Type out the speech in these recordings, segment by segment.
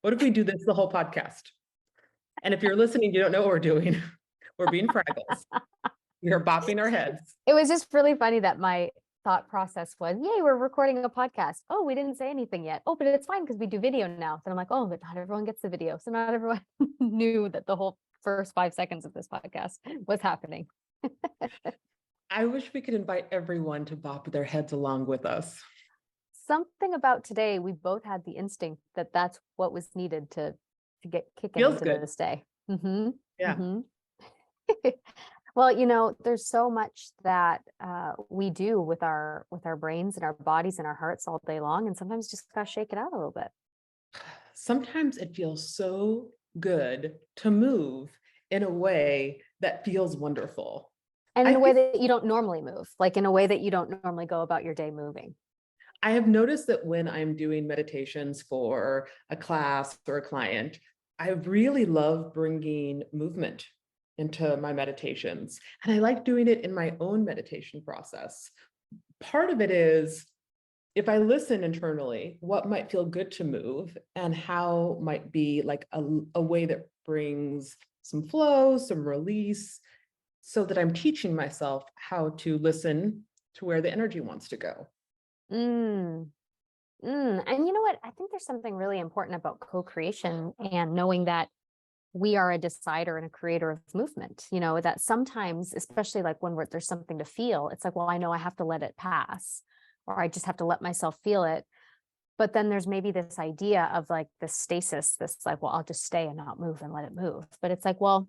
What if we do this the whole podcast? And if you're listening, you don't know what we're doing. We're being fraggles. We are bopping our heads. It was just really funny that my thought process was, yay, we're recording a podcast. Oh, we didn't say anything yet. Oh, but it's fine because we do video now. Then I'm like, oh, but not everyone gets the video. So not everyone knew that the whole first 5 seconds of this podcast was happening. I wish we could invite everyone to bop their heads along with us. Something about today, we both had the instinct that that's what was needed to get kicking Feels into good. this day. Yeah. Well, there's so much that we do with our brains and our bodies and our hearts all day long, and sometimes just gotta shake it out a little bit. Sometimes it feels so good to move in a way that feels wonderful. And in a way that you don't normally move, like in a way that you don't normally go about your day moving. I have noticed that when I'm doing meditations for a class or a client, I really love bringing movement into my meditations. And I like doing it in my own meditation process. Part of it is, if I listen internally, what might feel good to move and how might be like a way that brings some flow, some release, so that I'm teaching myself how to listen to where the energy wants to go. And you know what? I think there's something really important about co-creation and knowing that we are a decider and a creator of movement, that sometimes, especially like when there's something to feel, it's like, well, I know I have to let it pass, or I just have to let myself feel it. But then there's maybe this idea of like this stasis, this like, well, I'll just stay and not move and let it move. But it's like, well,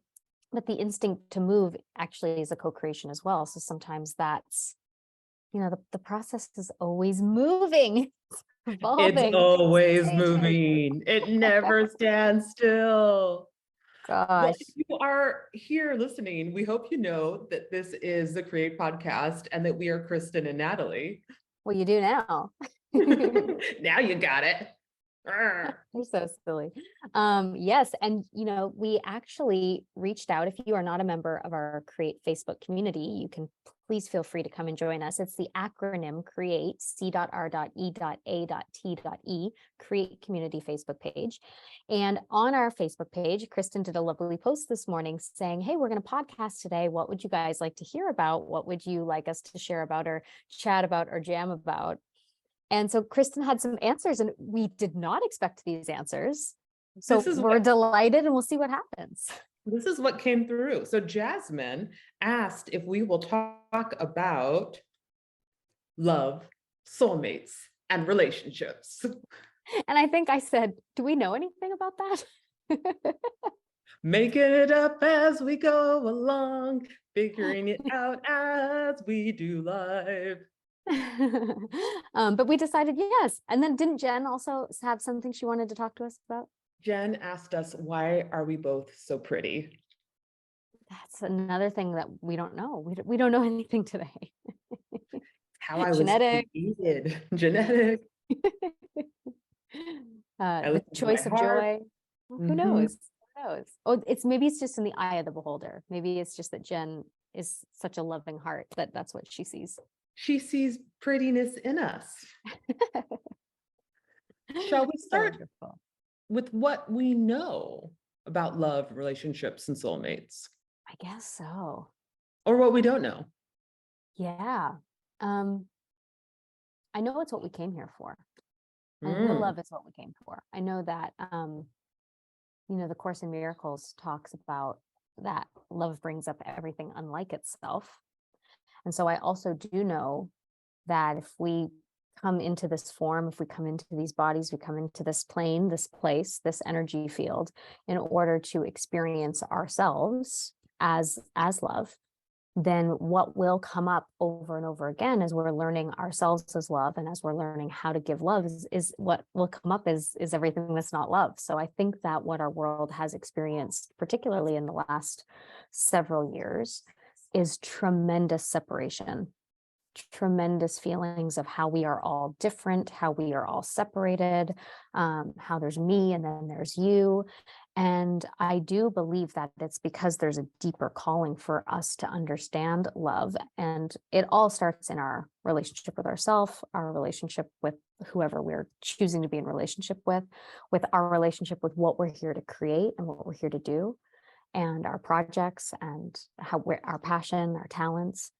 but the instinct to move actually is a co-creation as well. So sometimes that's, the process is always moving. Evolving. It's always moving. It never stands still. Gosh. Well, if you are here listening, we hope you know that this is the Create Podcast and that we are Kristen and Natalie. Well, you do now. Now you got it. You're so silly. Yes. And, we actually reached out. If you are not a member of our Create Facebook community, you can please feel free to come and join us. It's the acronym CREATE, C.R.E.A.T.E, Create Community Facebook page. And on our Facebook page, Kristen did a lovely post this morning saying, hey, we're going to podcast today. What would you guys like to hear about? What would you like us to share about or chat about or jam about? And so Kristen had some answers, and we did not expect these answers. So we're delighted, and we'll see what happens. This is what came through. So Jasmine asked if we will talk about love, soulmates, and relationships. And I think I said, do we know anything about that? Making it up as we go along, figuring it out as we do live. But we decided yes. And then didn't Jen also have something she wanted to talk to us about? Jen asked us, why are we both so pretty? That's another thing that we don't know. We don't know anything today. How I Genetic. was created. Genetic. The choice of joy. Who knows? Who knows? Oh, maybe it's just in the eye of the beholder. Maybe it's just that Jen is such a loving heart that that's what she sees. She sees prettiness in us. Shall we start with what we know about love, relationships, and soulmates? I guess so. Or what we don't know. Yeah. I know it's what we came here for. I know love is what we came for. I know that, the Course in Miracles talks about that love brings up everything unlike itself. And so I also do know that if we come into this form, if we come into these bodies, we come into this plane, this place, this energy field, in order to experience ourselves as love, then what will come up over and over again as we're learning ourselves as love, and as we're learning how to give love, is what will come up is everything that's not love. So I think that what our world has experienced, particularly in the last several years, is tremendous separation. tremendous feelings of how we are all different, how we are all separated, how there's me and then there's you. And I do believe that it's because there's a deeper calling for us to understand love. And it all starts in our relationship with ourselves, our relationship with whoever we're choosing to be in relationship with our relationship with what we're here to create and what we're here to do, and our projects and how we're our passion, our talents.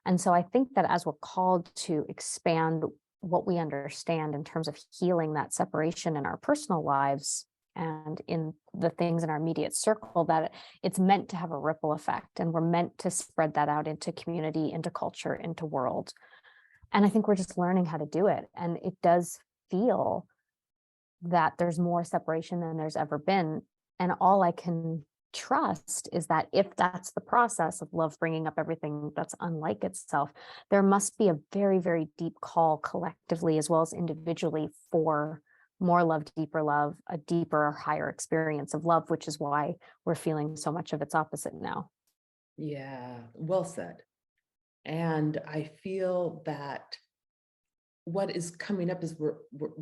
And so I think that as we're called to expand what we understand in terms of healing that separation in our personal lives and in the things in our immediate circle, that it's meant to have a ripple effect, and we're meant to spread that out into community, into culture, into world. And I think we're just learning how to do it. And it does feel that there's more separation than there's ever been. And all I can trust is that if that's the process of love bringing up everything that's unlike itself, there must be a very, very deep call collectively as well as individually for more love, deeper love, a deeper, higher experience of love, which is why we're feeling so much of its opposite now. Yeah, well said. And I feel that what is coming up is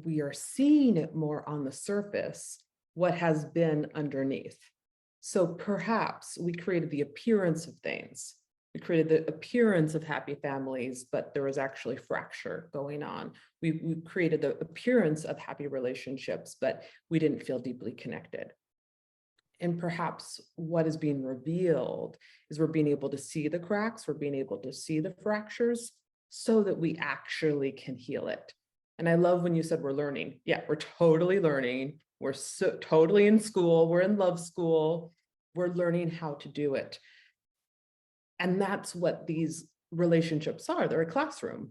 we are seeing it more on the surface, what has been underneath. So perhaps we created the appearance of things. We created the appearance of happy families, but there was actually fracture going on. We created the appearance of happy relationships, but we didn't feel deeply connected. And perhaps what is being revealed is we're being able to see the cracks, we're being able to see the fractures so that we actually can heal it. And I love when you said we're learning. Yeah, we're totally learning. We're so totally in school. We're in love school. We're learning how to do it. And that's what these relationships are. They're a classroom.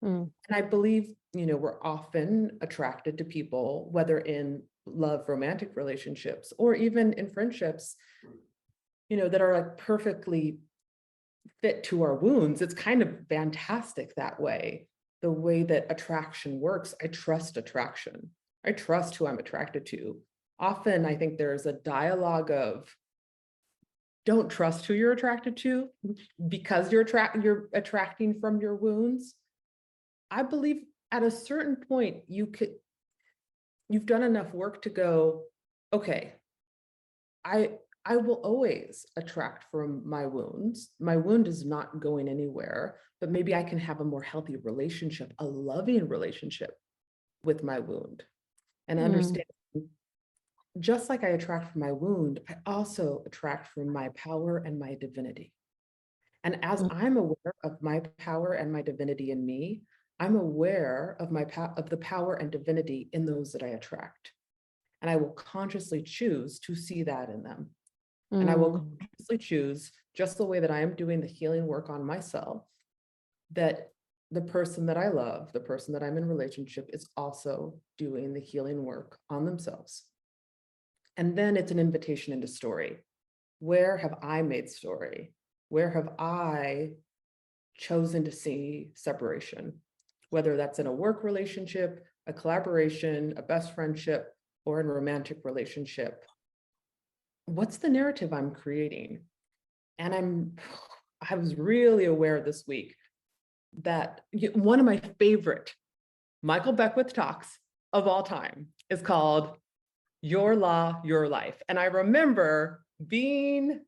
Mm. And I believe, we're often attracted to people, whether in love, romantic relationships, or even in friendships, that are like perfectly fit to our wounds. It's kind of fantastic that way. The way that attraction works, I trust attraction. I trust who I'm attracted to. Often I think there's a dialogue of don't trust who you're attracted to because you're attracting from your wounds. I believe at a certain point you've done enough work to go, okay, I will always attract from my wounds. My wound is not going anywhere, but maybe I can have a more healthy relationship, a loving relationship with my wound, and understand just like I attract from my wound, I also attract from my power and my divinity. And as I'm aware of my power and my divinity in me, I'm aware of of the power and divinity in those that I attract. And I will consciously choose to see that in them. And I will consciously choose, just the way that I am doing the healing work on myself, that the person that I love, the person that I'm in relationship, is also doing the healing work on themselves. And then it's an invitation into story. Where have I made story? Where have I chosen to see separation? Whether that's in a work relationship, a collaboration, a best friendship, or in a romantic relationship. What's the narrative I'm creating? And I was really aware this week that one of my favorite Michael Beckwith talks of all time is called Your Law, Your Life. And I remember being,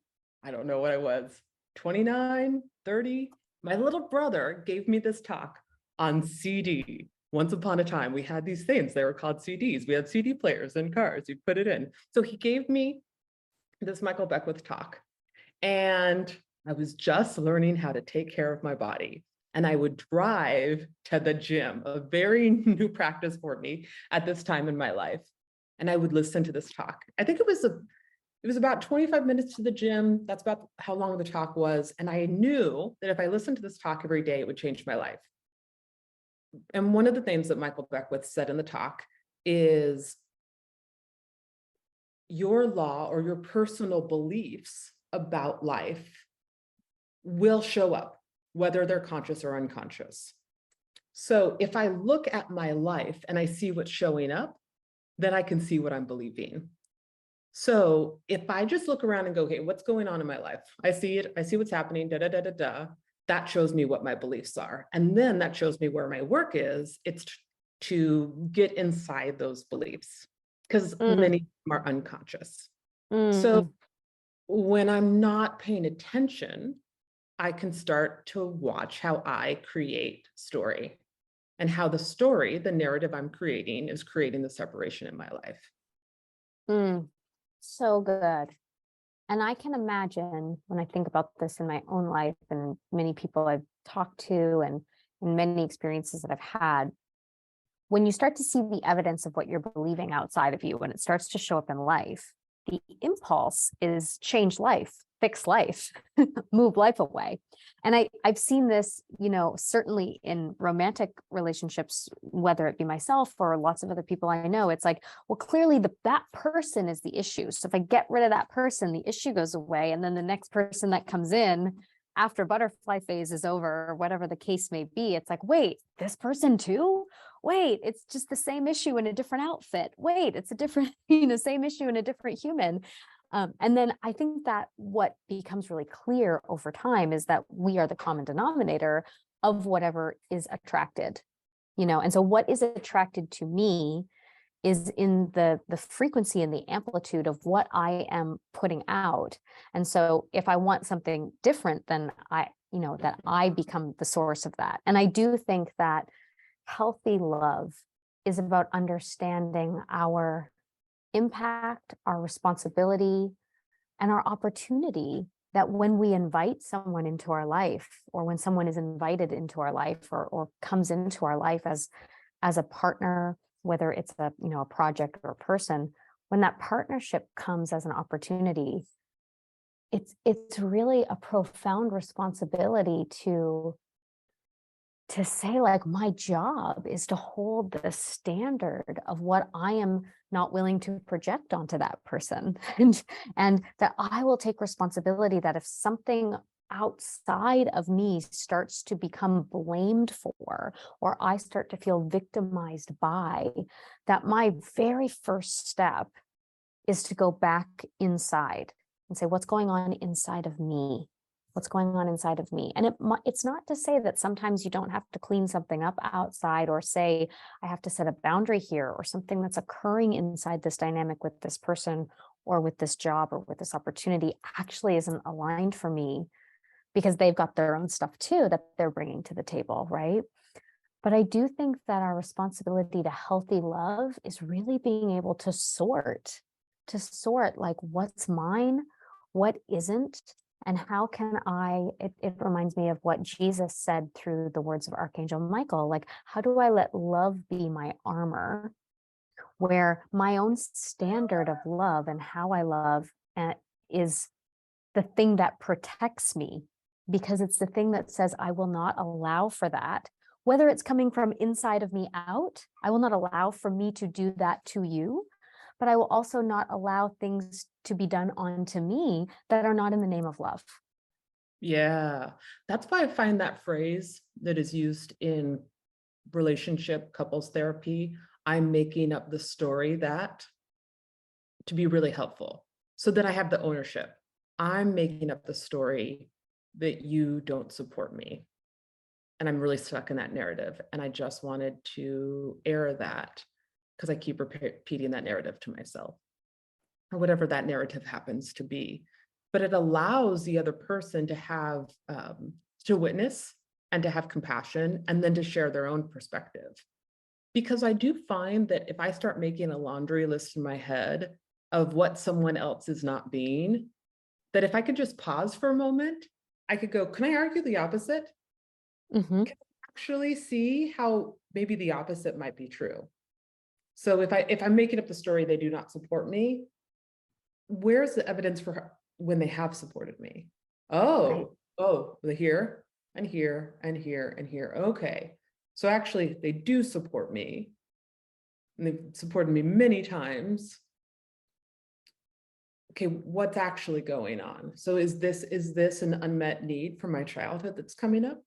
I don't know what I was, 29, 30. My little brother gave me this talk on CD. Once upon a time, we had these things. They were called CDs. We had CD players in cars. You put it in. So he gave me this Michael Beckwith talk. And I was just learning how to take care of my body. And I would drive to the gym, a very new practice for me at this time in my life. And I would listen to this talk. I think it was about 25 minutes to the gym. That's about how long the talk was. And I knew that if I listened to this talk every day, it would change my life. And one of the things that Michael Beckwith said in the talk is your law or your personal beliefs about life will show up, whether they're conscious or unconscious. So if I look at my life and I see what's showing up, then I can see what I'm believing. So if I just look around and go, okay, what's going on in my life? I see it, I see what's happening, da, da, da, da, da. that shows me what my beliefs are. And then that shows me where my work is. It's to get inside those beliefs, because Mm, many of them are unconscious. So mm, when I'm not paying attention, I can start to watch how I create story, and how the story, the narrative I'm creating, is creating the separation in my life. mm. So good. And I can imagine when I think about this in my own life and many people I've talked to and many experiences that I've had, when you start to see the evidence of what you're believing outside of you, when it starts to show up in life, the impulse is change life, fix life, move life away. And I've seen this, certainly in romantic relationships, whether it be myself or lots of other people I know. It's like, well, clearly that person is the issue. So if I get rid of that person, the issue goes away. And then the next person that comes in after butterfly phase is over, or whatever the case may be, it's like, wait, this person too? Wait, it's just the same issue in a different outfit. Wait, it's a different, same issue in a different human. And then I think that what becomes really clear over time is that we are the common denominator of whatever is attracted, and so what is attracted to me is in the frequency and the amplitude of what I am putting out. And so if I want something different, then that I become the source of that. And I do think that healthy love is about understanding our impact, our responsibility, and our opportunity, that when we invite someone into our life, or when someone is invited into our life, or comes into our life as a partner, whether it's a project or a person, when that partnership comes as an opportunity, it's really a profound responsibility to say, like, my job is to hold the standard of what I am not willing to project onto that person. And that I will take responsibility that if something outside of me starts to become blamed for, or I start to feel victimized by, that my very first step is to go back inside and say, what's going on inside of me? What's going on inside of me? And it's not to say that sometimes you don't have to clean something up outside, or say, I have to set a boundary here, or something that's occurring inside this dynamic with this person, or with this job, or with this opportunity actually isn't aligned for me, because they've got their own stuff too that they're bringing to the table, right? But I do think that our responsibility to healthy love is really being able to sort, like, what's mine, what isn't, and how can it reminds me of what Jesus said through the words of Archangel Michael, like, how do I let love be my armor, where my own standard of love and how I love is the thing that protects me, because it's the thing that says, I will not allow for that, whether it's coming from inside of me out. I will not allow for me to do that to you, but I will also not allow things to be done onto me that are not in the name of love. Yeah, that's why I find that phrase that is used in relationship couples therapy, I'm making up the story, that to be really helpful, so that I have the ownership. I'm making up the story that you don't support me, and I'm really stuck in that narrative. And I just wanted to air that, because I keep repeating that narrative to myself, or whatever that narrative happens to be. But it allows the other person to have, to witness and to have compassion, and then to share their own perspective. Because I do find that if I start making a laundry list in my head of what someone else is not being, that if I could just pause for a moment, I could go, can I argue the opposite? Mm-hmm. Can I actually see how maybe the opposite might be true? So if I'm making up the story, they do not support me, where's the evidence for when they have supported me? Right. The here and here and here and here. Okay. So actually they do support me, and they've supported me many times. Okay, what's actually going on? So is this an unmet need from my childhood that's coming up?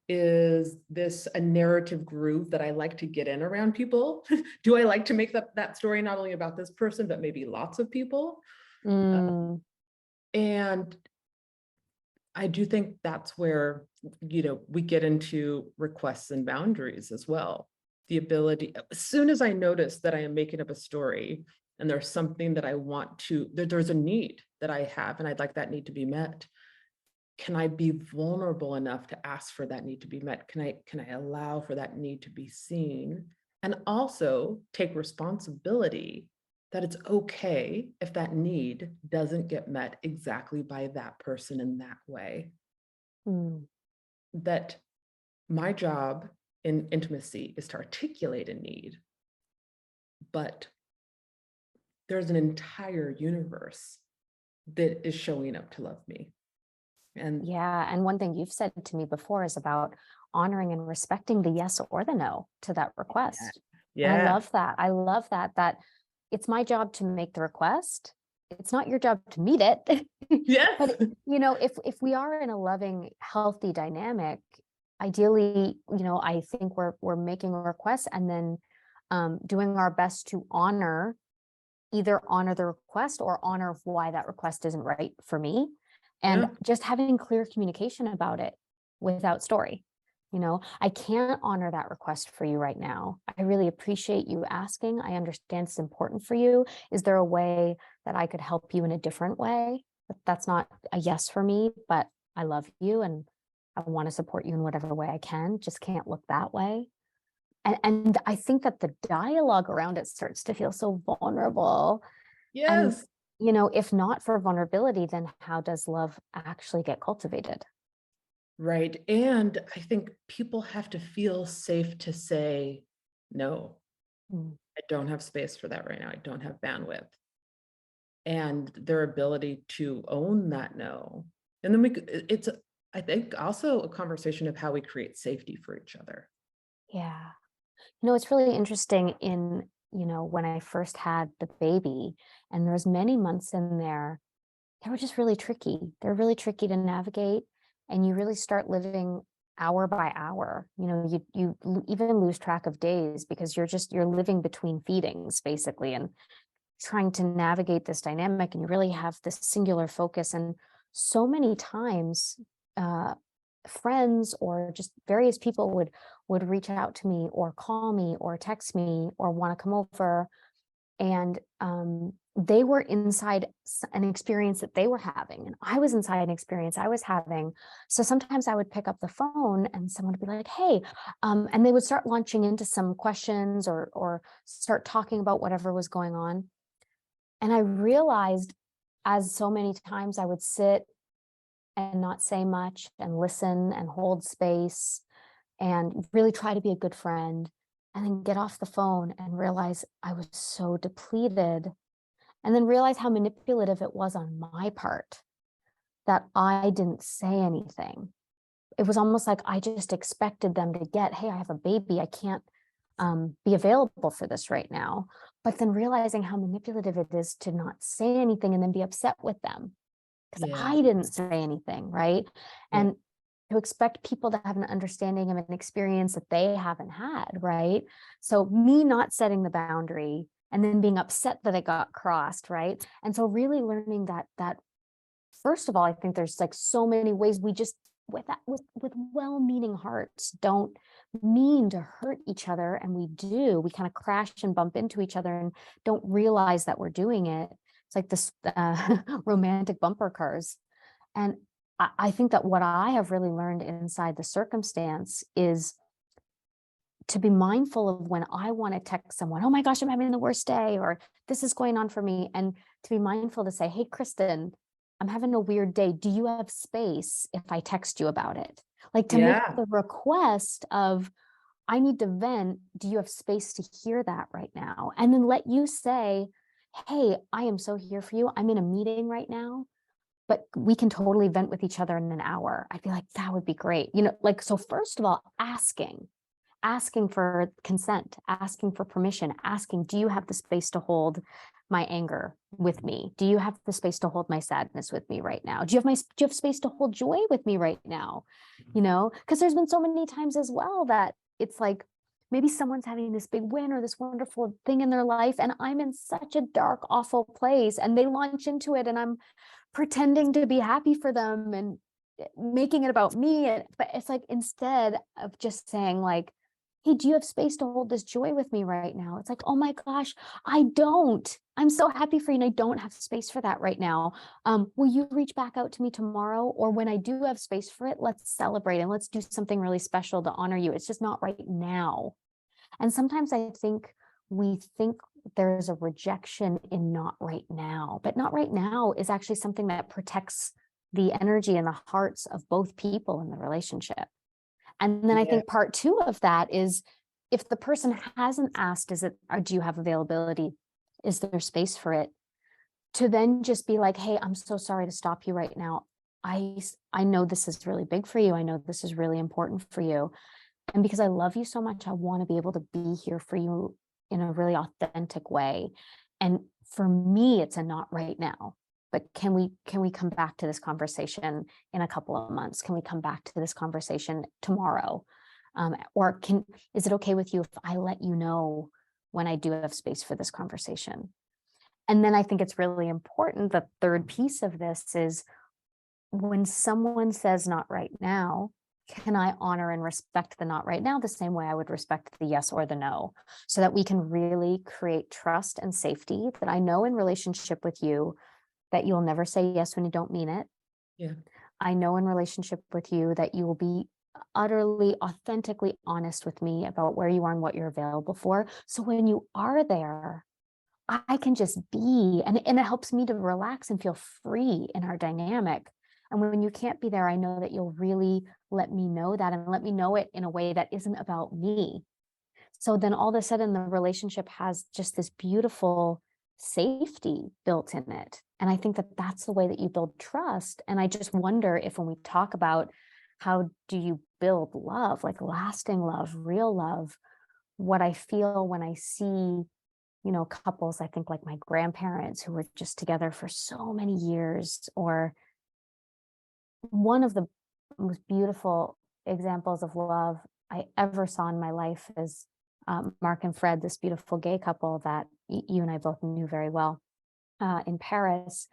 Is this a narrative groove that I like to get in around people? Do I like to make that story not only about this person, but maybe lots of people? Mm, And I do think that's where, we get into requests and boundaries as well. The ability, as soon as I notice that I am making up a story and there's something that I want to, there's a need that I have and I'd like that need to be met. Can I be vulnerable enough to ask for that need to be met? Can I allow for that need to be seen? And also take responsibility that it's okay if that need doesn't get met exactly by that person in that way. Mm, That my job in intimacy is to articulate a need, but there's an entire universe that is showing up to love me. And yeah. And one thing you've said to me before is about honoring and respecting the yes or the no to that yeah, request. And I yeah, love that. I love that it's my job to make the request. It's not your job to meet it. yes, But if we are in a loving, healthy dynamic, ideally, I think we're making a request and then doing our best to either honor the request or honor why that request isn't right for me. And yeah, just having clear communication about it without story. I can't honor that request for you right now. I really appreciate you asking. I understand it's important for you. Is there a way that I could help you in a different way? That's not a yes for me, but I love you and I want to support you in whatever way I can. Just can't look that way. And I think that the dialogue around it starts to feel so vulnerable. And, yes. if not for vulnerability, then how does love actually get cultivated? Right. And I think people have to feel safe to say, no, Mm, I don't have space for that right now. I don't have bandwidth. And their ability to own that no. And then it's, I think, also a conversation of how we create safety for each other. yeah. It's really interesting when I first had the baby and there was many months in there, they were just really tricky. They're really tricky to navigate and you really start living hour by hour. Even lose track of days because you're living between feedings basically and trying to navigate this dynamic and you really have this singular focus and so many times uh friends or just various people would reach out to me or call me or text me or want to come over and they were inside an experience that they were having and I was inside an experience I was having. So sometimes I would pick up the phone and someone would be like, hey, and they would start launching into some questions or start talking about whatever was going on. And I realized, as so many times I would sit and not say much and listen and hold space and really try to be a good friend and then get off the phone and realize I was so depleted and then realize how manipulative it was on my part that I didn't say anything. It was almost like I just expected them to get, hey, I have a baby. I can't be available for this right now. But then realizing how manipulative it is to not say anything and then be upset with them because Yeah. I didn't say anything, right? Yeah. And to expect people to have an understanding of an experience that they haven't had, right? So me not setting the boundary and then being upset that it got crossed, right? And so really learning that first of all, I think there's like so many ways we just with well-meaning hearts don't mean to hurt each other and we kind of crash and bump into each other and don't realize that we're doing it. It's like this romantic bumper cars. And I think that what I have really learned inside the circumstance is to be mindful of when I want to text someone, oh my gosh, I'm having the worst day, or this is going on for me. And to be mindful to say, hey, Kristen, I'm having a weird day. Do you have space if I text you about it? Like to make Yeah. the request of, I need to vent. Do you have space to hear that right now? And then let you say, hey, I am so here for you. I'm in a meeting right now, but we can totally vent with each other in an hour. I'd be like, that would be great. Like, so first of all, asking for consent, asking for permission, asking, do you have the space to hold my anger with me? Do you have the space to hold my sadness with me right now? Do you have space to hold joy with me right now? Because there's been so many times as well that it's like maybe someone's having this big win or this wonderful thing in their life and I'm in such a dark, awful place and they launch into it and I'm pretending to be happy for them and making it about me. But it's like, instead of just saying like, hey, do you have space to hold this joy with me right now? It's like, oh my gosh, I don't. I'm so happy for you, and I don't have space for that right now. Will you reach back out to me tomorrow? Or when I do have space for it, let's celebrate and let's do something really special to honor you. It's just not right now. And sometimes I think we think there's a rejection in not right now, but not right now is actually something that protects the energy and the hearts of both people in the relationship. And then I Yeah. think part two of that is, if the person hasn't asked, is it, or do you have availability? Is there space for it? To then just be like, hey, I'm so sorry to stop you right now. I know this is really big for you. I know this is really important for you. And because I love you so much, I want to be able to be here for you in a really authentic way. And for me, it's a not right now. But can we come back to this conversation in a couple of months? Can we come back to this conversation tomorrow? Or is it okay with you if I let you know when I do have space for this conversation? And then I think it's really important. The third piece of this is, when someone says not right now, can I honor and respect the not right now the same way I would respect the yes or the no, so that we can really create trust and safety, that I know in relationship with you that you'll never say yes when you don't mean it. Yeah. I know in relationship with you that you will be utterly, authentically honest with me about where you are and what you're available for. So when you are there, I can just be, and it helps me to relax and feel free in our dynamic. And when you can't be there, I know that you'll really let me know that, and let me know it in a way that isn't about me. So then all of a sudden the relationship has just this beautiful safety built in it. And I think that that's the way that you build trust. And I just wonder if, when we talk about how do you build love, like lasting love, real love, what I feel when I see, couples, I think like my grandparents who were just together for so many years, or one of the most beautiful examples of love I ever saw in my life is Mark and Fred, this beautiful gay couple that you and I both knew very well, in Paris.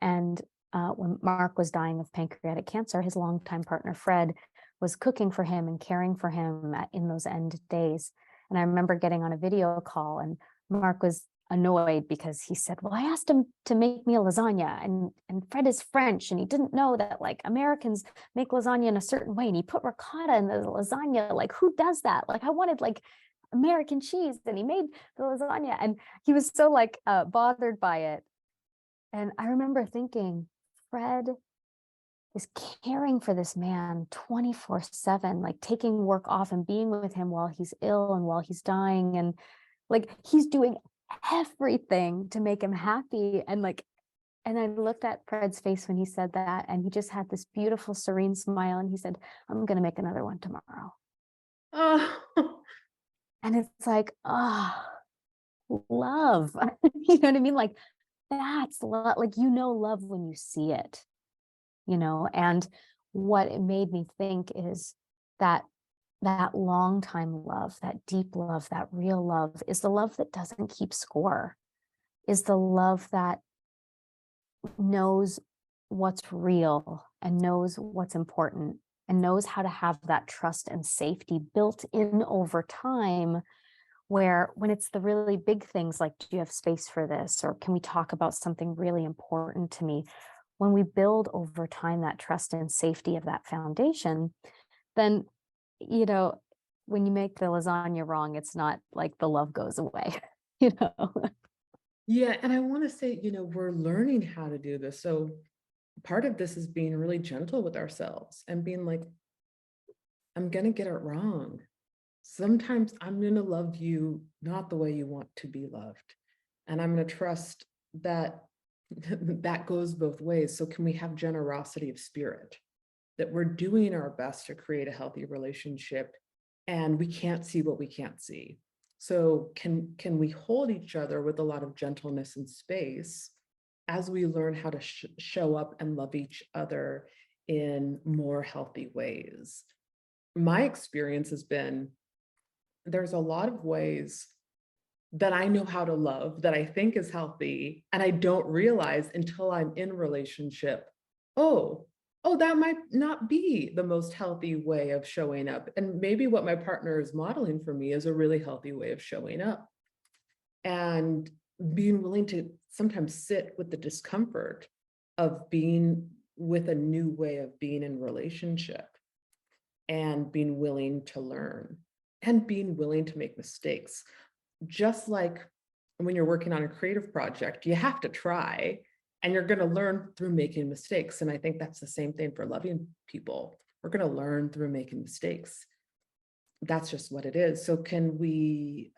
And when Mark was dying of pancreatic cancer, his longtime partner, Fred, was cooking for him and caring for him in those end days. And I remember getting on a video call, and Mark was annoyed because he said, well, I asked him to make me a lasagna, and Fred is French, and he didn't know that like Americans make lasagna in a certain way, and he put ricotta in the lasagna. Like, who does that? Like, I wanted like American cheese, and he made the lasagna, and he was so like bothered by it. And I remember thinking, Fred is caring for this man 24/7, like taking work off and being with him while he's ill and while he's dying, and like he's doing everything to make him happy. And like, and I looked at Fred's face when he said that, and he just had this beautiful serene smile, and he said, I'm gonna make another one tomorrow. Oh, And it's like, oh, love. You know what I mean? Like, that's love. Like, love when you see it. And what it made me think is that long time love, that deep love, that real love, is the love that doesn't keep score, is the love that knows what's real and knows what's important, and knows how to have that trust and safety built in over time, where when it's the really big things like, do you have space for this, or can we talk about something really important to me, when we build over time that trust and safety of that foundation, then, when you make the lasagna wrong, it's not like the love goes away, you know? yeah. And I want to say, we're learning how to do this. So part of this is being really gentle with ourselves and being like, I'm going to get it wrong. Sometimes I'm going to love you not the way you want to be loved. And I'm going to trust that that goes both ways. So can we have generosity of spirit, that we're doing our best to create a healthy relationship, and we can't see what we can't see. So can we hold each other with a lot of gentleness and space as we learn how to show up and love each other in more healthy ways? My experience has been, there's a lot of ways that I know how to love that I think is healthy, and I don't realize until I'm in relationship, oh, oh, that might not be the most healthy way of showing up. And maybe what my partner is modeling for me is a really healthy way of showing up. And being willing to sometimes sit with the discomfort of being with a new way of being in relationship, and being willing to learn and being willing to make mistakes. Just like when you're working on a creative project, you have to try and you're going to learn through making mistakes. And I think that's the same thing for loving people. We're going to learn through making mistakes. That's just what it is. So can we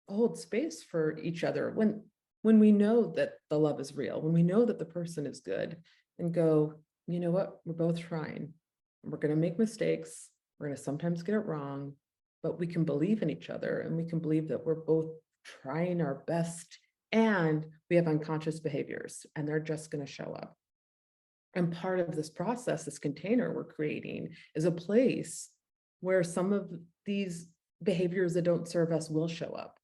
hold space for each other when we know that the love is real, when we know that the person is good, and go, you know what, we're both trying. We're going to make mistakes. We're going to sometimes get it wrong, but we can believe in each other and we can believe that we're both trying our best, and we have unconscious behaviors and they're just going to show up. And part of this process, this container we're creating, is a place where some of these behaviors that don't serve us will show up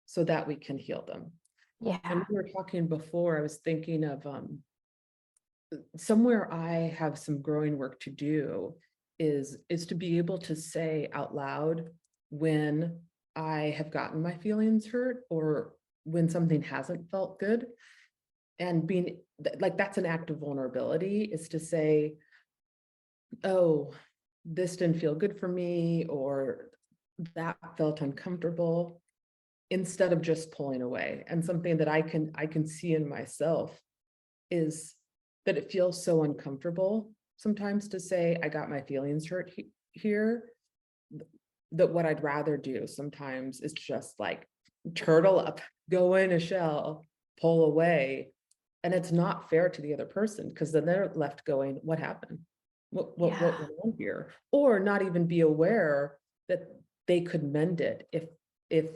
so that we can heal them. Yeah. And we were talking before, I was thinking of somewhere I have some growing work to do is to be able to say out loud when I have gotten my feelings hurt or when something hasn't felt good. And being like, that's an act of vulnerability, is to say, oh, this didn't feel good for me, or that felt uncomfortable, instead of just pulling away. And something that I can see in myself is that it feels so uncomfortable sometimes to say, I got my feelings hurt here, that what I'd rather do sometimes is just like turtle up, go in a shell, pull away. And it's not fair to the other person, because then they're left going, what happened? What went on here? Or not even be aware that they could mend it if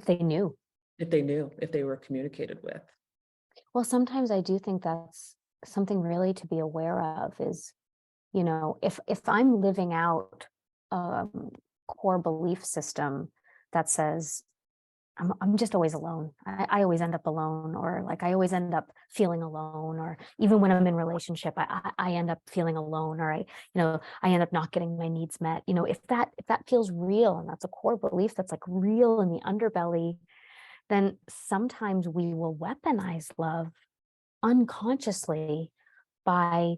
they knew. if they knew, if they were communicated with. Well, sometimes I do think that's something really to be aware of is, if I'm living out a core belief system that says I'm just always alone. I always end up alone, or like I always end up feeling alone, or even when I'm in relationship, I end up feeling alone, or I end up not getting my needs met. If that feels real, and that's a core belief that's like real in the underbelly, then sometimes we will weaponize love unconsciously by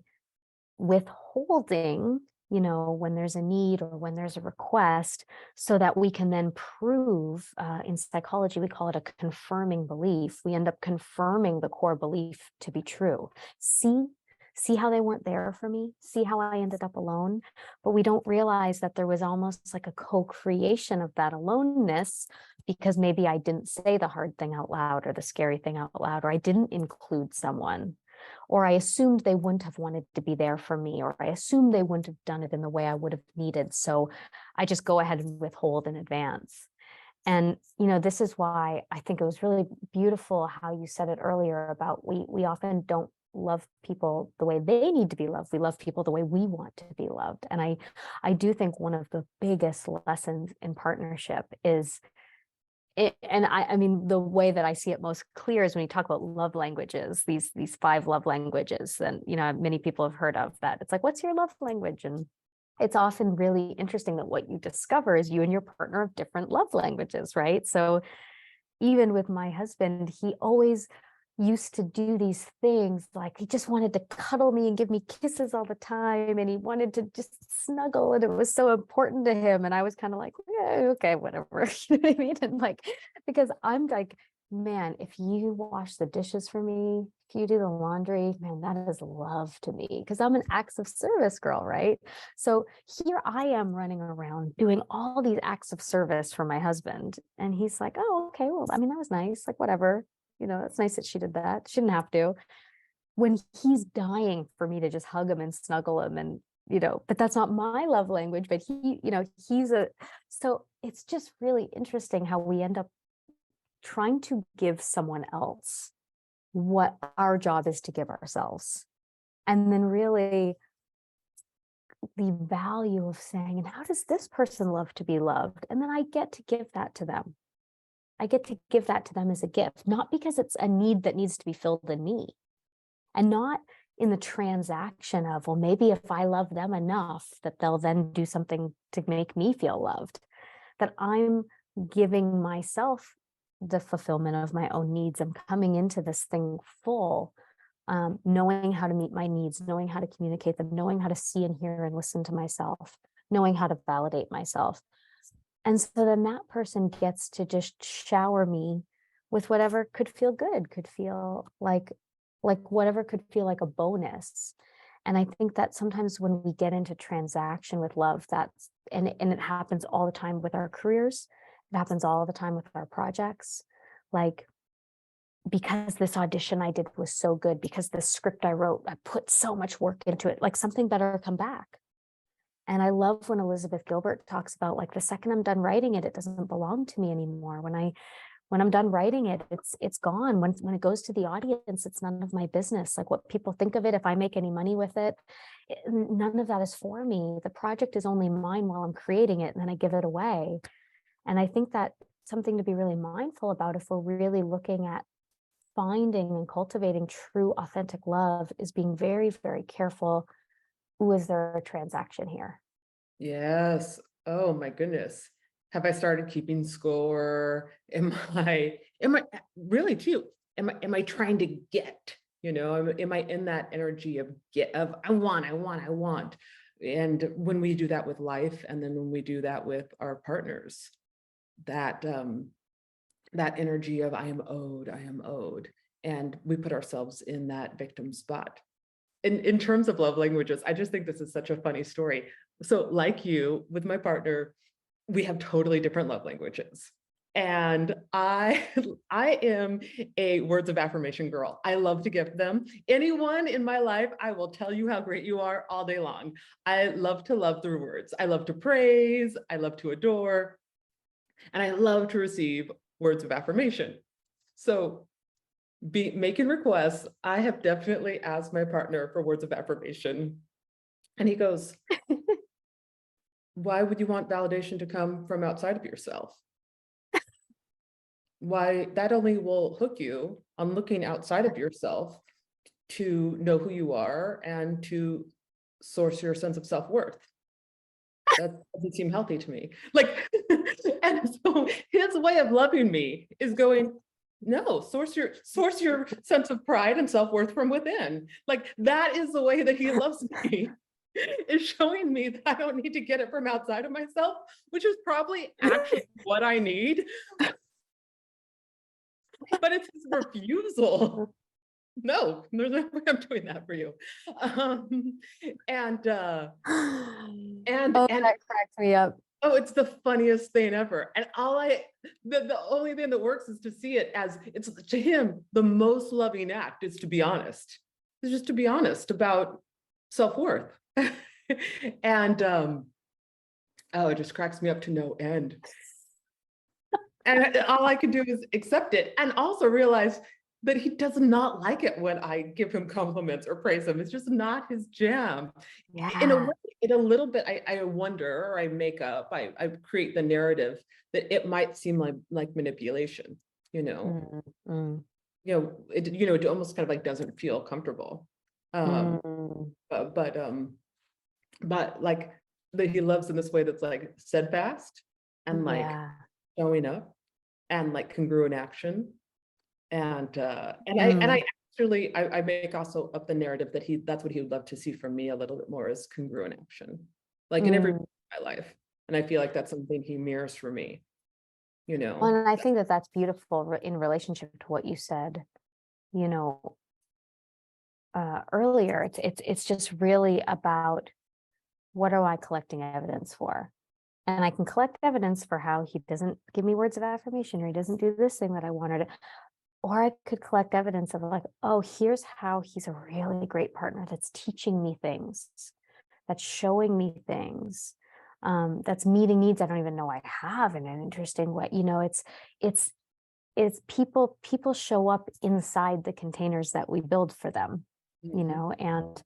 withholding, when there's a need or when there's a request, so that we can then prove, in psychology, we call it a confirming belief. We end up confirming the core belief to be true. See how they weren't there for me? See how I ended up alone? But we don't realize that there was almost like a co-creation of that aloneness, because maybe I didn't say the hard thing out loud or the scary thing out loud, or I didn't include someone, or I assumed they wouldn't have wanted to be there for me, or I assumed they wouldn't have done it in the way I would have needed. So I just go ahead and withhold in advance. And, this is why I think it was really beautiful how you said it earlier about we often don't love people the way they need to be loved. We love people the way we want to be loved. And I do think one of the biggest lessons in partnership is and I mean, the way that I see it most clear is when you talk about love languages, these 5 love languages, and many people have heard of that. It's like, what's your love language? And it's often really interesting that what you discover is you and your partner have different love languages, right? So even with my husband, he always used to do these things, like he just wanted to cuddle me and give me kisses all the time, and he wanted to just snuggle, and it was so important to him. And I was kind of like, yeah, okay, whatever. You know what I mean? And like, because I'm like, man, if you wash the dishes for me, if you do the laundry, man, that is love to me, because I'm an acts of service girl, right? So here I am running around doing all these acts of service for my husband, and he's like, oh, okay, well, I mean, that was nice, like whatever. It's nice that she did that. She didn't have to. When he's dying for me to just hug him and snuggle him, and, but that's not my love language, but so it's just really interesting how we end up trying to give someone else what our job is to give ourselves. And then really the value of saying, and how does this person love to be loved? And then I get to give that to them. I get to give that to them as a gift, not because it's a need that needs to be filled in me, and not in the transaction of, well, maybe if I love them enough that they'll then do something to make me feel loved, that I'm giving myself the fulfillment of my own needs. I'm coming into this thing full, knowing how to meet my needs, knowing how to communicate them, knowing how to see and hear and listen to myself, knowing how to validate myself. And so then that person gets to just shower me with whatever could feel good, could feel like whatever could feel like a bonus. And I think that sometimes when we get into transaction with love, that's and it happens all the time with our careers, it happens all the time with our projects. Like, because this audition I did was so good, because this script I wrote, I put so much work into it, like something better come back. And I love when Elizabeth Gilbert talks about, like, the second I'm done writing it, it doesn't belong to me anymore. When I'm done writing it, it's gone. When it goes to the audience, it's none of my business. Like, what people think of it, if I make any money with it, none of that is for me. The project is only mine while I'm creating it, and then I give it away. And I think that something to be really mindful about, if we're really looking at finding and cultivating true, authentic love, is being very, very careful. Ooh, is there a transaction here? Yes. Oh my goodness. Have I started keeping score? Am I really too? Am I trying to get, am I in that energy of I want. And when we do that with life, and then when we do that with our partners, that that energy of I am owed, and we put ourselves in that victim spot. In terms of love languages, I just think this is such a funny story. So like you, with my partner, we have totally different love languages. And I am a words of affirmation girl. I love to gift them. Anyone in my life, I will tell you how great you are all day long. I love to love through words. I love to praise, I love to adore, and I love to receive words of affirmation. So making requests, I have definitely asked my partner for words of affirmation. And he goes, why would you want validation to come from outside of yourself? Why? That only will hook you on looking outside of yourself to know who you are and to source your sense of self-worth. That doesn't seem healthy to me. Like, and so his way of loving me is going, no, source your sense of pride and self-worth from within. Like, that is the way that he loves me, is showing me that I don't need to get it from outside of myself, which is probably actually what I need. But it's his refusal. No, there's no way I'm doing that for you. And Oh, and that cracks me up. oh, it's the funniest thing ever. And the only thing that works is to see it as, it's to him, the most loving act is to be honest. It's just to be honest about self-worth. And oh, it just cracks me up to no end. And all I can do is accept it, and also realize that he does not like it when I give him compliments or praise him. It's just not his jam. In a Yeah. way, in a little bit, I wonder, or I make up, I create the narrative that it might seem like manipulation, Mm. it almost kind of like doesn't feel comfortable. Um, Mm. but like that he loves in this way that's like steadfast and like Yeah. showing up and like congruent action. And Mm. I actually I make also up the narrative that that's what he would love to see from me a little bit more, is congruent action, like in every Mm. my life. And I feel like that's something he mirrors for me, Well, and I think that that's beautiful in relationship to what you said, you know, earlier. It's just really about, what am I collecting evidence for? And I can collect evidence for how he doesn't give me words of affirmation, or he doesn't do this thing that I wanted. Or I could collect evidence of, like, oh, here's how he's a really great partner that's teaching me things, that's showing me things, that's meeting needs I don't even know I have in an interesting way. It's people show up inside the containers that we build for them, Mhm. and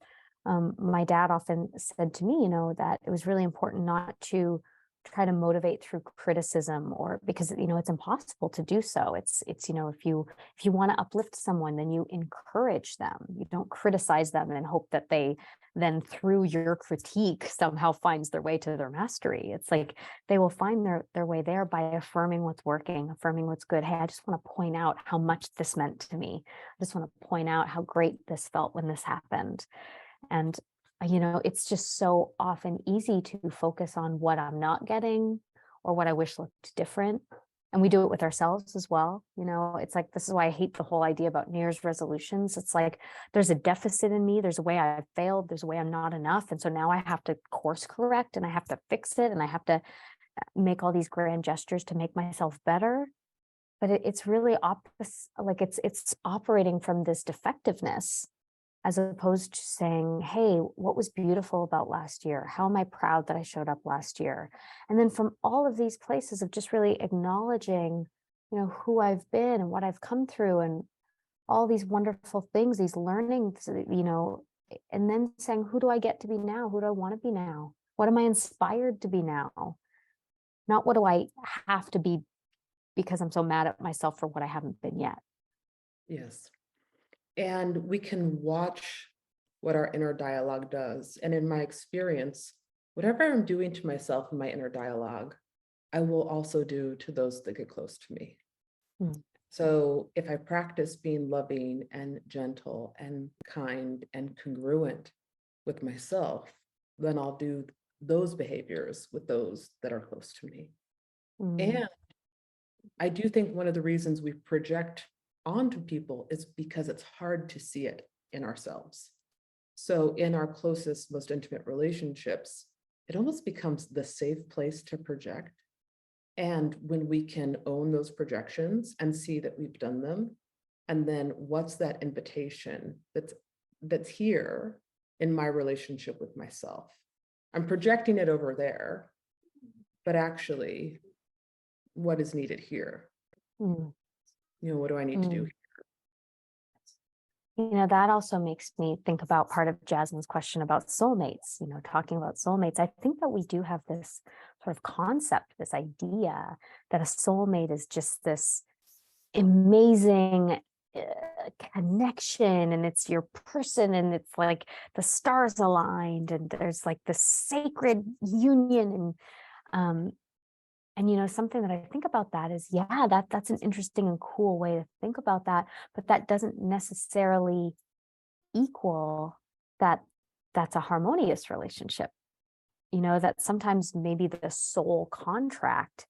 my dad often said to me, that it was really important not to try to motivate through criticism, or because, it's impossible to do so. It's, if you want to uplift someone, then you encourage them. You don't criticize them and hope that they then through your critique somehow finds their way to their mastery. It's like they will find their way there by affirming what's working, affirming what's good. Hey, I just want to point out how much this meant to me. I just want to point out how great this felt when this happened. And it's just so often easy to focus on what I'm not getting or what I wish looked different. And we do it with ourselves as well. It's like, this is why I hate the whole idea about New Year's resolutions. It's like, there's a deficit in me. There's a way I've failed. There's a way I'm not enough. And so now I have to course correct, and I have to fix it, and I have to make all these grand gestures to make myself better. But it's really opposite. Like it's operating from this defectiveness, as opposed to saying, hey, what was beautiful about last year? How am I proud that I showed up last year? And then from all of these places of just really acknowledging, who I've been and what I've come through, and all these wonderful things, these learnings, and then saying, who do I get to be now? Who do I want to be now? What am I inspired to be now? Not what do I have to be because I'm so mad at myself for what I haven't been yet. Yes. And we can watch what our inner dialogue does. And in my experience, whatever I'm doing to myself in my inner dialogue, I will also do to those that get close to me. Mm. So if I practice being loving and gentle and kind and congruent with myself, then I'll do those behaviors with those that are close to me. And I do think one of the reasons we project onto people is because it's hard to see it in ourselves. So in our closest, most intimate relationships, it almost becomes the safe place to project. And when we can own those projections and see that we've done them, and then what's that invitation that's here in my relationship with myself? I'm projecting it over there, but actually, what is needed here? Mm. What do I need to do? That also makes me think about part of Jasmine's question about soulmates, talking about soulmates. I think that we do have this sort of concept, this idea that a soulmate is just this amazing connection, and it's your person, and it's like the stars aligned, and there's like this sacred union. And something that I think about that is, yeah, that's an interesting and cool way to think about that, but that doesn't necessarily equal that that's a harmonious relationship. That sometimes maybe the soul contract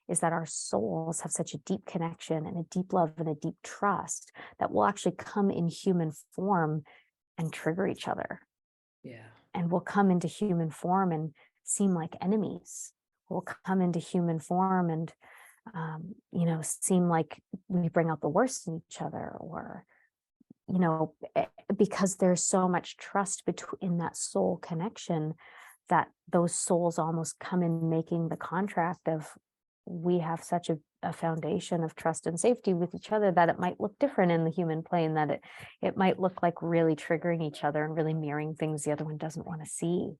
is that our souls have such a deep connection and a deep love and a deep trust that will actually come in human form and trigger each other. Yeah. And we'll come into human form and seem like enemies. We'll come into human form and seem like we bring out the worst in each other, or because there's so much trust between that soul connection, that those souls almost come in making the contract of, we have such a foundation of trust and safety with each other that it might look different in the human plane, that it might look like really triggering each other and really mirroring things the other one doesn't want to see.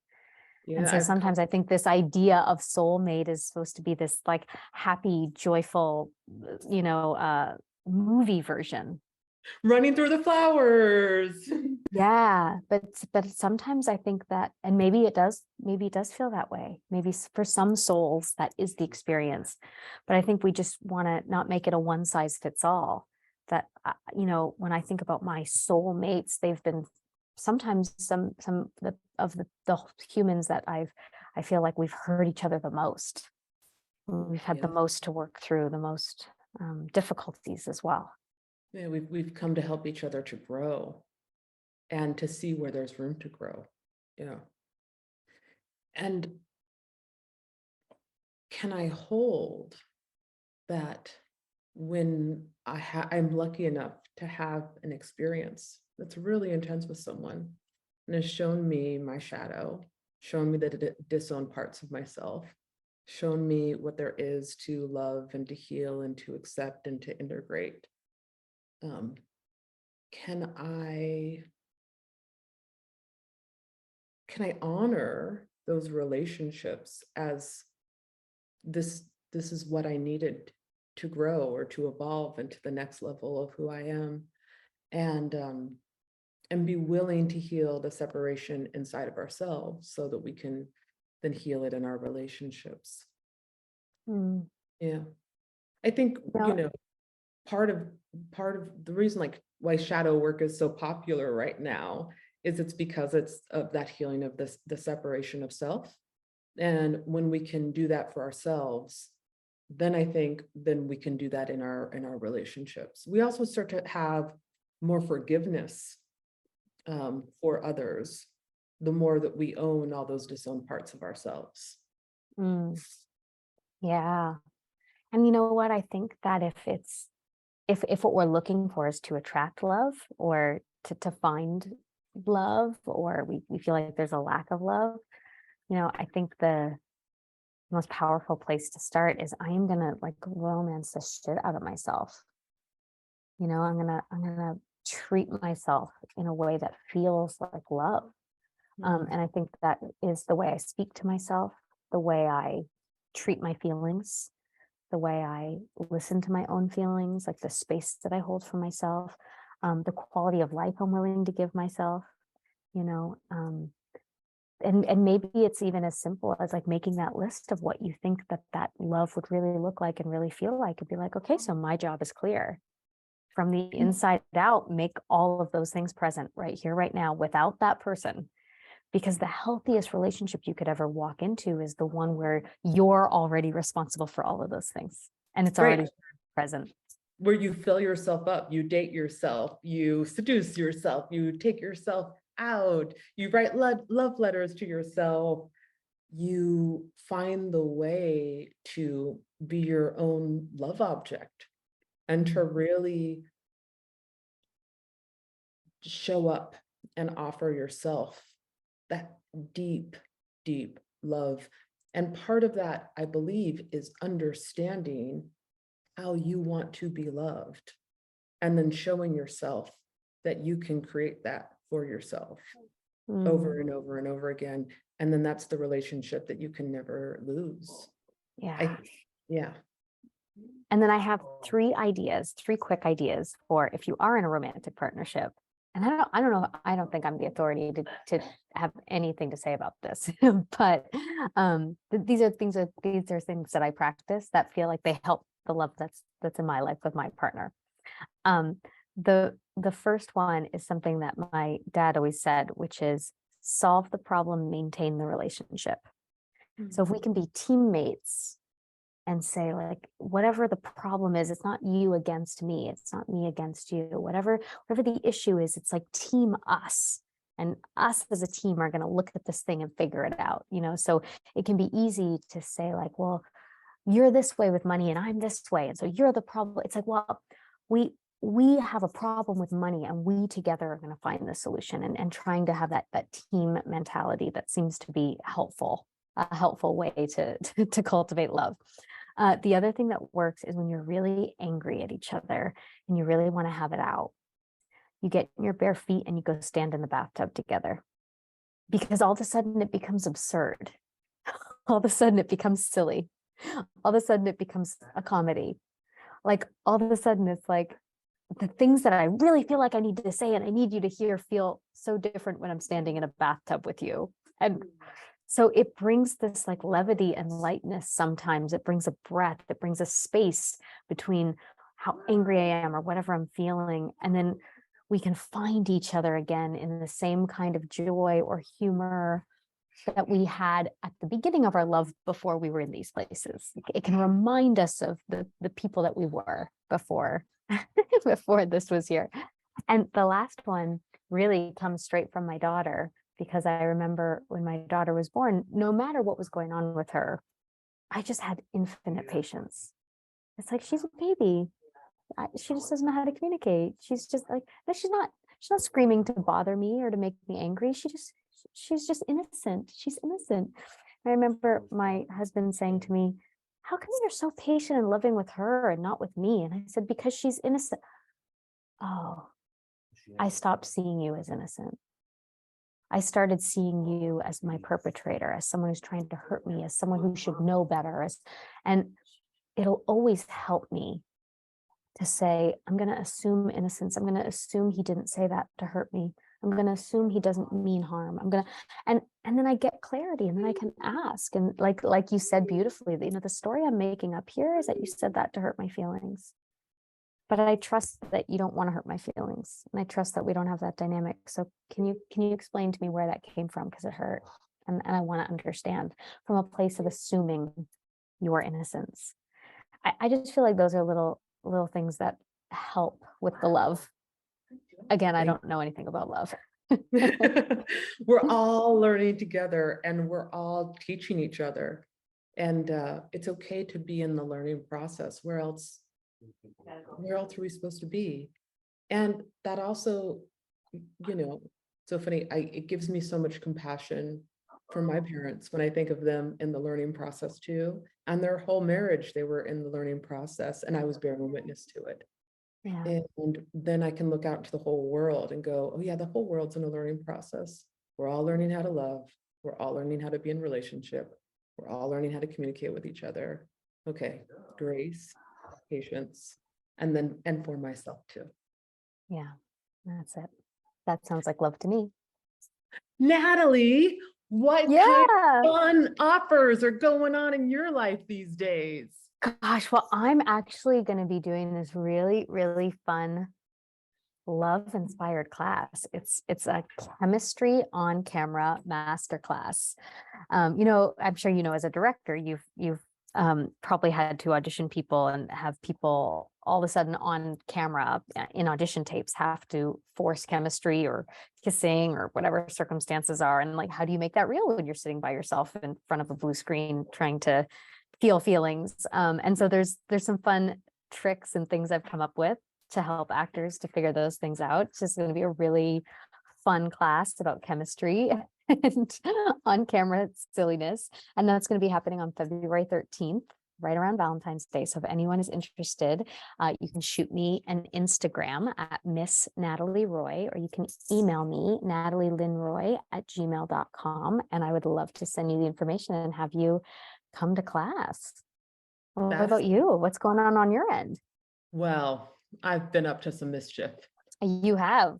Yeah, and so sometimes I think this idea of soulmate is supposed to be this like happy, joyful, movie version. running through the flowers. Yeah, but sometimes I think that, and maybe it does feel that way. Maybe for some souls that is the experience, but I think we just want to not make it a one size fits all. That when I think about my soulmates, they've been sometimes of the humans that I feel like we've hurt each other the most. We've had the most to work through, the most difficulties as well. Yeah, we've come to help each other to grow and to see where there's room to grow. Yeah. And can I hold that when I'm lucky enough to have an experience that's really intense with someone and has shown me my shadow, shown me the disowned parts of myself, shown me what there is to love and to heal and to accept and to integrate. Can I honor those relationships as this is what I needed to grow or to evolve into the next level of who I am, and be willing to heal the separation inside of ourselves so that we can then heal it in our relationships. Mm. Yeah. I think, No, part of the reason like why shadow work is so popular right now is it's because it's of that healing of this, the separation of self. And when we can do that for ourselves, then I think then we can do that in our relationships. We also start to have more forgiveness for others, the more that we own all those disowned parts of ourselves. mm, yeah. And you know what? I think that if what we're looking for is to attract love or to find love, or we feel like there's a lack of love, I think the most powerful place to start is I am gonna like romance the shit out of myself. I'm gonna treat myself in a way that feels like love. And I think that is the way I speak to myself, the way I treat my feelings, the way I listen to my own feelings, like the space that I hold for myself, the quality of life I'm willing to give myself, you know. And maybe it's even as simple as like making that list of what you think that love would really look like and really feel like. It'd be like, okay, so my job is clear. From the inside out, make all of those things present right here, right now, without that person. Because the healthiest relationship you could ever walk into is the one where you're already responsible for all of those things and it's Right. already present. Where you fill yourself up, you date yourself, you seduce yourself, you take yourself out, you write love letters to yourself, you find the way to be your own love object and to really show up and offer yourself that deep, deep love. And part of that, I believe, is understanding how you want to be loved and then showing yourself that you can create that for yourself over and over and over again. And then that's the relationship that you can never lose. Yeah. Yeah. And then I have three quick ideas for if you are in a romantic partnership. And I don't think I'm the authority to have anything to say about this, but these are things that I practice that feel like they help the love that's in my life with my partner. The first one is something that my dad always said, which is solve the problem, maintain the relationship. So if we can be teammates and say like, whatever the problem is, it's not you against me, it's not me against you, whatever the issue is, it's like team us, and us as a team are going to look at this thing and figure it out. So it can be easy to say like, well, you're this way with money and I'm this way, and so you're the problem. It's like, well, we have a problem with money and we together are going to find the solution, and trying to have that team mentality that seems to be a helpful way to cultivate love. The other thing that works is when you're really angry at each other and you really want to have it out, you get in your bare feet and you go stand in the bathtub together, because all of a sudden it becomes absurd. All of a sudden it becomes silly. All of a sudden it becomes a comedy. Like all of a sudden it's like the things that I really feel like I need to say and I need you to hear feel so different when I'm standing in a bathtub with you. And so it brings this like levity and lightness. Sometimes it brings a breath, it brings a space between how angry I am or whatever I'm feeling. And then we can find each other again in the same kind of joy or humor that we had at the beginning of our love before we were in these places. It can remind us of the people that we were before, before this was here. And the last one really comes straight from my daughter, because I remember when my daughter was born, no matter what was going on with her, I just had infinite patience. It's like, she's a baby. She just doesn't know how to communicate. She's just like, no, she's not screaming to bother me or to make me angry. She's just innocent. She's innocent. I remember my husband saying to me, how come you're so patient and loving with her and not with me? And I said, because she's innocent. Oh, I stopped seeing you as innocent. I started seeing you as my perpetrator, as someone who's trying to hurt me, as someone who should know better. And it'll always help me to say, I'm going to assume innocence. I'm going to assume he didn't say that to hurt me. I'm going to assume he doesn't mean harm. And then I get clarity, and then I can ask. And like you said beautifully, the story I'm making up here is that you said that to hurt my feelings. But I trust that you don't want to hurt my feelings. And I trust that we don't have that dynamic. So can you explain to me where that came from? Because it hurt. And I want to understand from a place of assuming your innocence. I just feel like those are little things that help with the love. Again, I don't know anything about love. We're all learning together, and we're all teaching each other. And it's okay to be in the learning process. Where else are we supposed to be? And that also, so funny, it gives me so much compassion for my parents when I think of them in the learning process too. And their whole marriage, they were in the learning process, and I was bearing witness to it. Yeah. And then I can look out to the whole world and go, oh yeah, the whole world's in a learning process. We're all learning how to love. We're all learning how to be in relationship. We're all learning how to communicate with each other. Okay, grace, patience, and for myself too. Yeah, that's it. That sounds like love to me. Natalie, what kind of fun offers are going on in your life these days? Gosh, well, I'm actually going to be doing this really, really fun love-inspired class. It's a chemistry on camera masterclass. I'm sure as a director, you've probably had to audition people and have people all of a sudden on camera in audition tapes have to force chemistry or kissing or whatever circumstances are. And how do you make that real when you're sitting by yourself in front of a blue screen trying to feel feelings? And so there's some fun tricks and things I've come up with to help actors to figure those things out. It's just going to be a really fun class about chemistry and on camera silliness. And that's going to be happening on February 13th, right around Valentine's Day. So if anyone is interested, you can shoot me an Instagram at Miss Natalie Roy, or you can email me, natalielynroy@gmail.com. And I would love to send you the information and have you come to class. What about you? What's going on your end? Well, I've been up to some mischief. You have?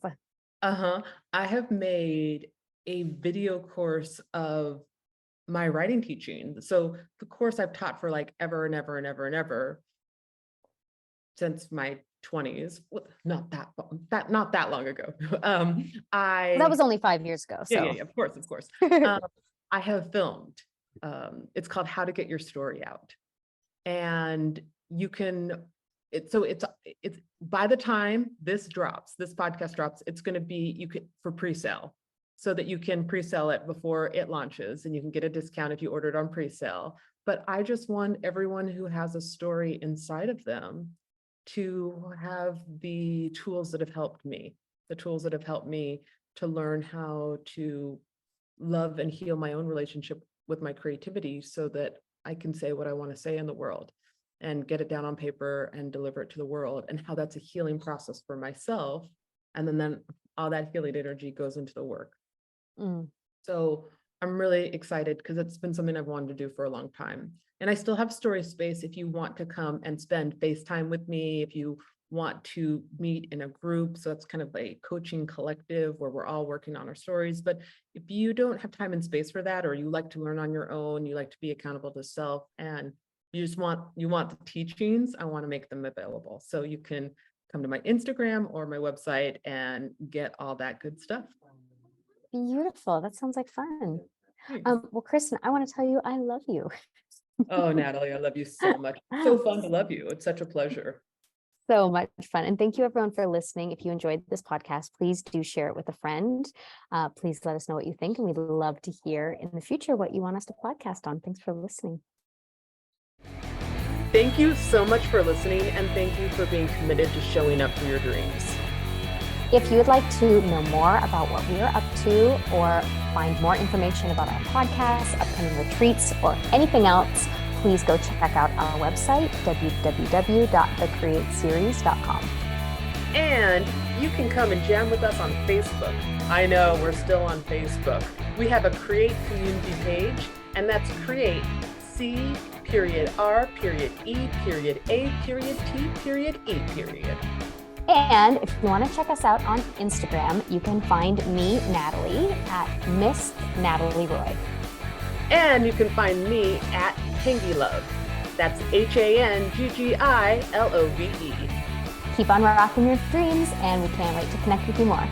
I have made a video course of my writing teaching. So the course I've taught for ever and ever and ever and ever since my 20s. Not that long ago. That was only 5 years ago. So yeah, of course. I have filmed. It's called How to Get Your Story Out. And you can, it's by the time this podcast drops, it's going to be, for pre-sale, so that you can pre-sale it before it launches, and you can get a discount if you order it on pre-sale. But I just want everyone who has a story inside of them to have the tools that have helped me to learn how to love and heal my own relationship with my creativity, so that I can say what I want to say in the world and get it down on paper and deliver it to the world, and how that's a healing process for myself. And then all that healing energy goes into the work. So I'm really excited because it's been something I've wanted to do for a long time. And I still have story space if you want to come and spend FaceTime with me, if you want to meet in a group. So it's kind of a coaching collective where we're all working on our stories. But if you don't have time and space for that, or you like to learn on your own, you like to be accountable to self, and you want the teachings, I want to make them available. So you can come to my Instagram or my website and get all that good stuff. Beautiful. That sounds like fun. Well, Kristen, I want to tell you, I love you. Oh, Natalie, I love you so much. It's so fun to love you. It's such a pleasure. So much fun. And thank you everyone for listening. If you enjoyed this podcast, please do share it with a friend. Please let us know what you think. And we'd love to hear in the future what you want us to podcast on. Thanks for listening. Thank you so much for listening. And thank you for being committed to showing up for your dreams. If you would like to know more about what we are up to, or find more information about our podcast, upcoming retreats, or anything else, please go check out our website, www.thecreateseries.com. And you can come and jam with us on Facebook. I know we're still on Facebook. We have a Create community page, and that's Create C.R.E.A.T.E. And if you want to check us out on Instagram, you can find me, Natalie, at Miss Natalie Roy. And you can find me at Hangy Love. That's HANGGILOVE. Keep on rocking your dreams, and we can't wait to connect with you more.